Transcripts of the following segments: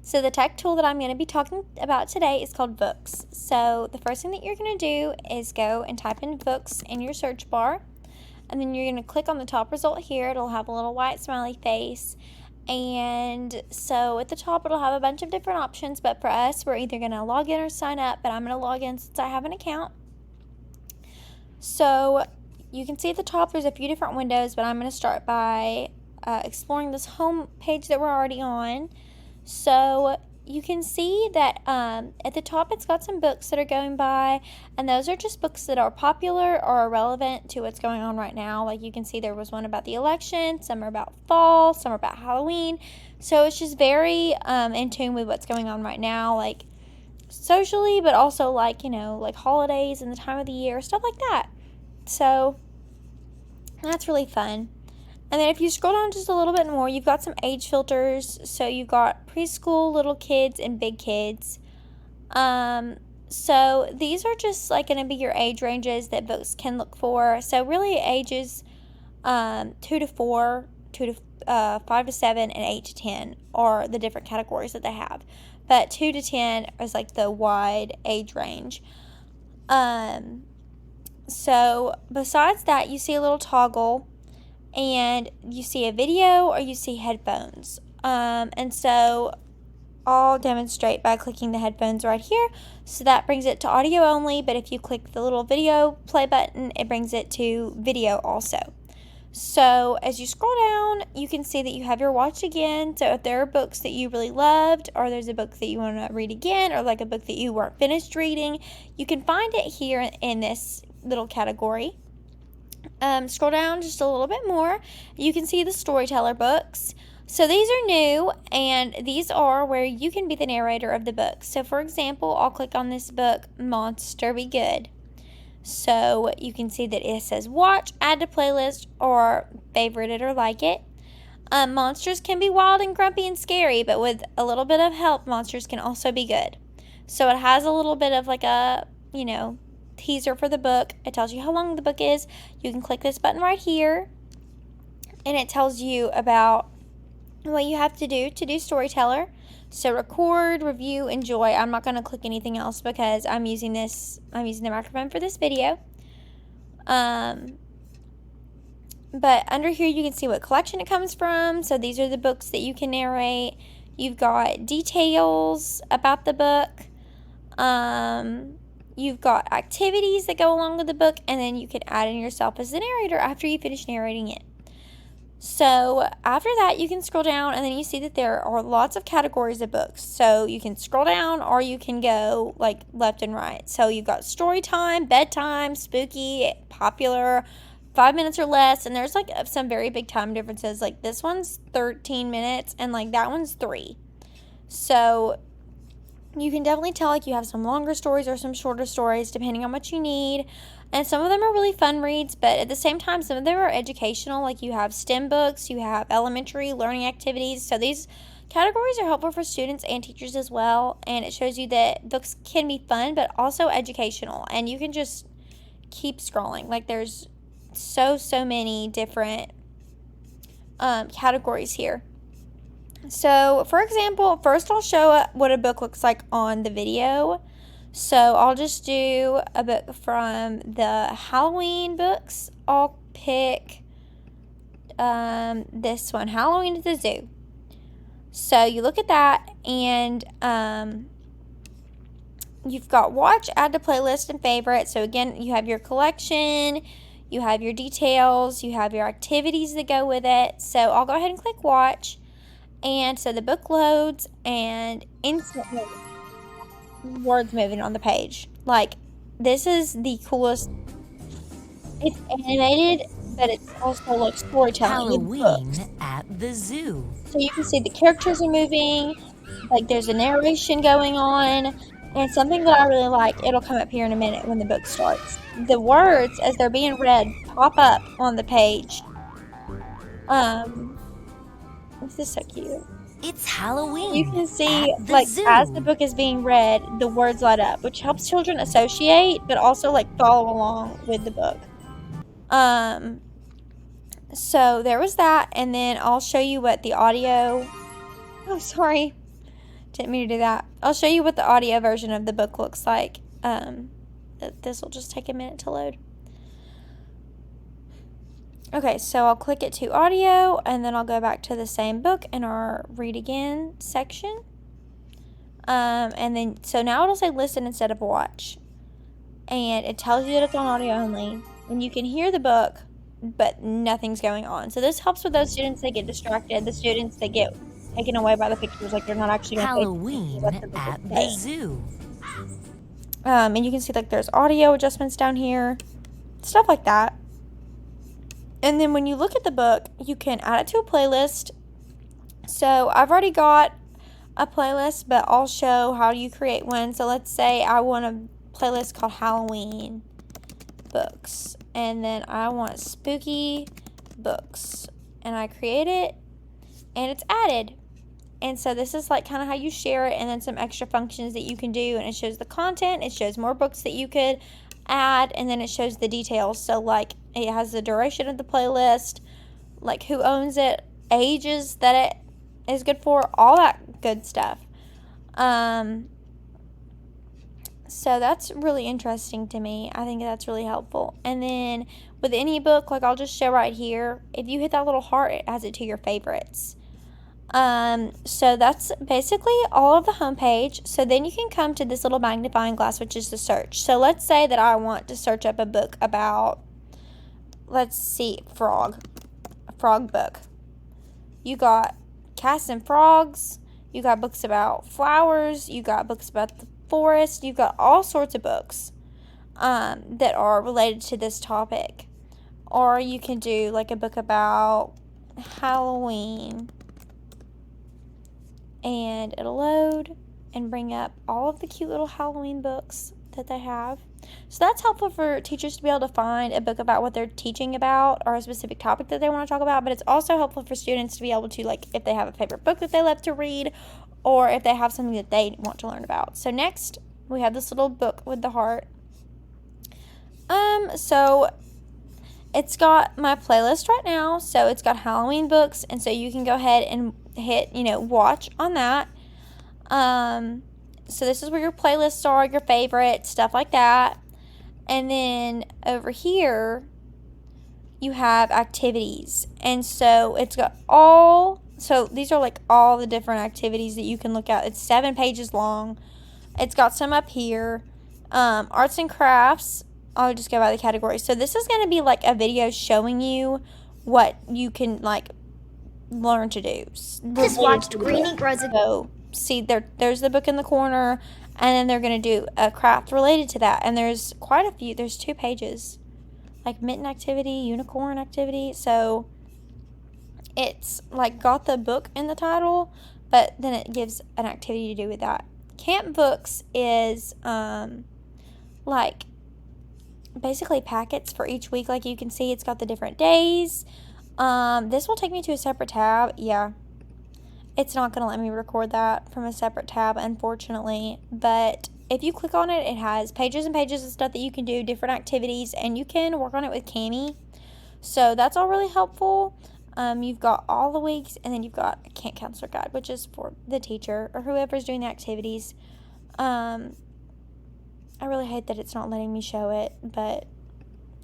So the tech tool that I'm going to be talking about today is called Vooks. So the first thing that you're going to do is go and type in Vooks in your search bar. And then you're going to click on the top result here. It'll have a little white smiley face. And so at the top it'll have a bunch of different options. But for us, we're either going to log in or sign up. But I'm going to log in since I have an account. So you can see at the top there's a few different windows. But I'm going to start by exploring this home page that we're already on. So you can see that at the top it's got some books that are going by, and those are just books that are popular or are relevant to what's going on right now. Like you can see there was one about the election, some are about fall, some are about Halloween. So it's just very in tune with what's going on right now, like socially, but also like, like holidays and the time of the year, stuff like that. So that's really fun. And then if you scroll down just a little bit more, you've got some age filters. So you've got preschool, little kids, and big kids. So these are just like going to be your age ranges that books can look for. So really ages 2 to 4, 5 to 7, and 8 to 10 are the different categories that they have. But 2 to 10 is like the wide age range. So besides that, you see a little toggle. And you see a video or you see headphones. And so I'll demonstrate by clicking the headphones right here. So that brings it to audio only, but if you click the little video play button, it brings it to video also. So as you scroll down, you can see that you have your watch again. So if there are books that you really loved, or there's a book that you want to read again, or like a book that you weren't finished reading, you can find it here in this little category. Scroll down just a little bit more. You can see the storyteller books. So these are new, and these are where you can be the narrator of the book. So for example, I'll click on this book, Monster Be Good. So you can see that it says watch, add to playlist, or favorite it or like it. Monsters can be wild and grumpy and scary, but with a little bit of help, monsters can also be good. So it has a little bit of like a, teaser for the book. It tells you how long the book is. You can click this button right here, and it tells you about what you have to do storyteller. So record, review, enjoy. I'm not going to click anything else because I'm using the microphone for this video. But under here you can see what collection it comes from. So these are the books that you can narrate. You've got details about the book. You've got activities that go along with the book, and then you can add in yourself as the narrator after you finish narrating it. So after that, you can scroll down, and then you see that there are lots of categories of books. So you can scroll down, or you can go like left and right. So you've got story time, bedtime, spooky, popular, 5 minutes or less, and there's like some very big time differences. Like this one's 13 minutes, and like that one's 3. So you can definitely tell like you have some longer stories or some shorter stories depending on what you need. And some of them are really fun reads, but at the same time, some of them are educational. Like you have STEM books, you have elementary learning activities. So these categories are helpful for students and teachers as well. And it shows you that books can be fun, but also educational. And you can just keep scrolling. Like there's so many different categories here. So, for example, first I'll show what a book looks like on the video. So, I'll just do a book from the Halloween books. I'll pick this one, Halloween at the Zoo. So, you look at that, and you've got watch, add to playlist, and favorite. So, again, you have your collection, you have your details, you have your activities that go with it. So, I'll go ahead and click watch. And so the book loads, and instantly words moving on the page. Like, this is the coolest. It's animated, but it's also like storytelling. Halloween at the zoo. So you can see the characters are moving, like there's a narration going on, and something that I really like, it'll come up here in a minute when the book starts. The words, as they're being read, pop up on the page. This is so cute. It's Halloween. You can see, like, zoo. As the book is being read, the words light up, which helps children associate, but also, like, follow along with the book. So there was that, and then I'll show you what the audio. Oh, sorry. Didn't mean to do that. I'll show you what the audio version of the book looks like. This will just take a minute to load. Okay, so I'll click it to audio, and then I'll go back to the same book in our read again section. And then, so now it'll say listen instead of watch. And it tells you that it's on audio only. And you can hear the book, but nothing's going on. So this helps with those students that get distracted, the students that get taken away by the pictures, like they're not actually going to pay attention to what the Halloween book at is the saying. zoo. And you can see like there's audio adjustments down here, stuff like that. And then when you look at the book, you can add it to a playlist. So I've already got a playlist, but I'll show how you create one. So let's say I want a playlist called Halloween books, and then I want spooky books, and I create it, and it's added. And so this is like kind of how you share it, and then some extra functions that you can do, and it shows the content, it shows more books that you could add, and then it shows the details. So like it has the duration of the playlist, like who owns it, ages that it is good for, all that good stuff. So that's really interesting to me. I think that's really helpful. And then with any book, like I'll just show right here, if you hit that little heart, it adds it to your favorites. So that's basically all of the homepage. So then you can come to this little magnifying glass, which is the search. So let's say that I want to search up a book about, let's see, a frog book. You got cats and frogs. You got books about flowers. You got books about the forest. You got all sorts of books that are related to this topic. Or you can do like a book about Halloween, and it'll load and bring up all of the cute little Halloween books that they have. So that's helpful for teachers to be able to find a book about what they're teaching about or a specific topic that they want to talk about, but it's also helpful for students to be able to, like, if they have a favorite book that they love to read, or if they have something that they want to learn about. So next, we have this little book with the heart. So it's got my playlist right now, so it's got Halloween books, and so you can go ahead and hit, watch on that. So this is where your playlists are, your favorites, stuff like that. And then over here, you have activities. And so it's got so these are like all the different activities that you can look at. It's 7 pages long. It's got some up here. Arts and crafts. I'll just go by the category. So this is going to be like a video showing you what you can like learn to do. Just watched Greenie Grows a... So see there's the book in the corner, and then they're going to do a craft related to that. And there's quite a few. There's 2 pages. Like mitten activity, unicorn activity. So it's like got the book in the title, but then it gives an activity to do with that. Camp Books is like basically packets for each week. Like you can see, it's got the different days. This will take me to a separate tab. Yeah, it's not going to let me record that from a separate tab, unfortunately. But if you click on it, it has pages and pages of stuff that you can do, different activities, and you can work on it with Cami. So that's all really helpful. You've got all the weeks, and then you've got a camp counselor guide, which is for the teacher or whoever's doing the activities. I really hate that it's not letting me show it, but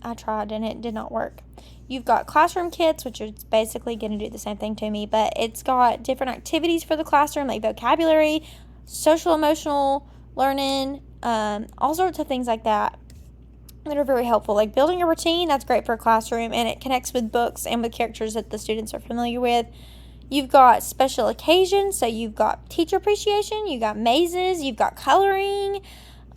I tried and it did not work. You've got classroom kits, which is basically going to do the same thing to me, but it's got different activities for the classroom, like vocabulary, social emotional learning, all sorts of things like that are very helpful. Like building a routine, that's great for a classroom, and it connects with books and with characters that the students are familiar with. You've got special occasions, so you've got teacher appreciation, you've got mazes, you've got coloring.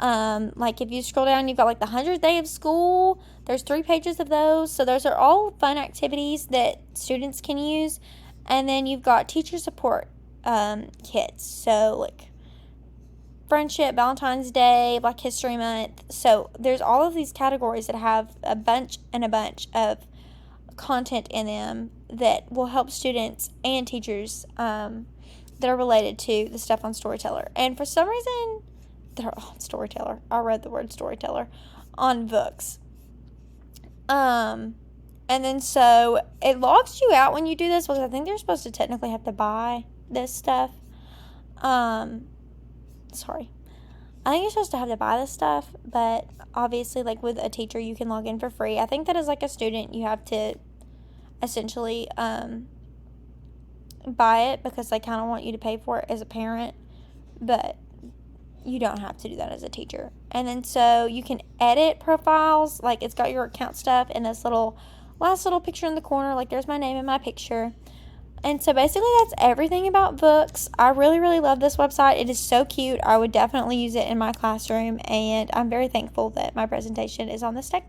Like if you scroll down, you've got like the 100th day of school. There's 3 pages of those. So those are all fun activities that students can use. And then you've got teacher support kits. So like friendship, Valentine's Day, Black History Month. So there's all of these categories that have a bunch of content in them that will help students and teachers that are related to the stuff on Storyteller. And for some reason, they're on Storyteller. I read the word Storyteller on Vooks. And then so it logs you out when you do this, because I think they're supposed to technically have to buy this stuff. Sorry. I think you're supposed to have to buy this stuff, but obviously, like with a teacher, you can log in for free. I think that as like a student, you have to essentially buy it because they kind of want you to pay for it as a parent, but you don't have to do that as a teacher. And then so you can edit profiles, like it's got your account stuff and this last little picture in the corner, like there's my name and my picture. And so basically that's everything about Vooks. I really, really love this website. It is so cute. I would definitely use it in my classroom, and I'm very thankful that my presentation is on this tech